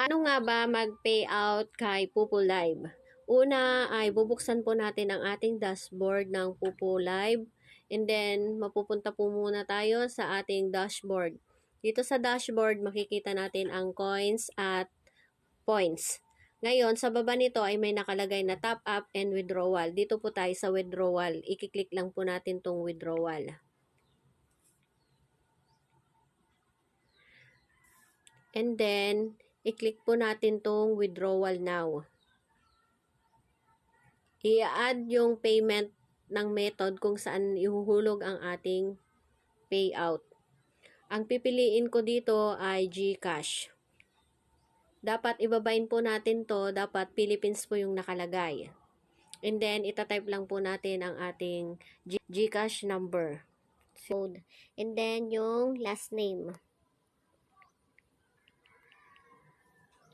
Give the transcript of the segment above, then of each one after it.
Paano nga ba mag-payout kay Pupo Live? Una ay bubuksan po natin ang ating dashboard ng Pupo Live. And then, mapupunta po muna tayo sa ating dashboard. Dito sa dashboard, makikita natin ang coins at points. Ngayon, sa baba nito ay may nakalagay na top up and withdrawal. Dito po tayo sa withdrawal. I-click lang po natin tong withdrawal. And then, i-click po natin tong withdrawal now. I-add yung payment ng method kung saan ihuhulog ang ating payout. Ang pipiliin ko dito ay GCash. Dapat ibabain po natin to, dapat Philippines po yung nakalagay. And then, itatype lang po natin ang ating GCash number. And then, yung last name.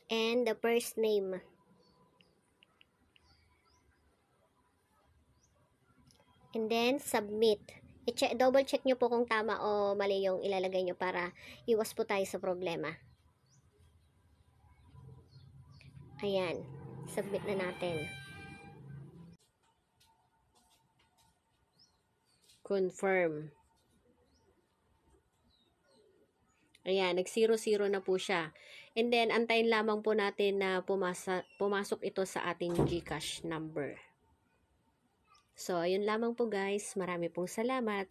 And the first name. And then, submit. Double check nyo po kung tama o mali yung ilalagay nyo para iwas po tayo sa problema. Ayan. Submit na natin. Confirm. Ayan, nag-0-0 na po siya. And then, antayin lamang po natin na pumasok ito sa ating GCash number. So, ayun lamang po guys. Marami pong salamat.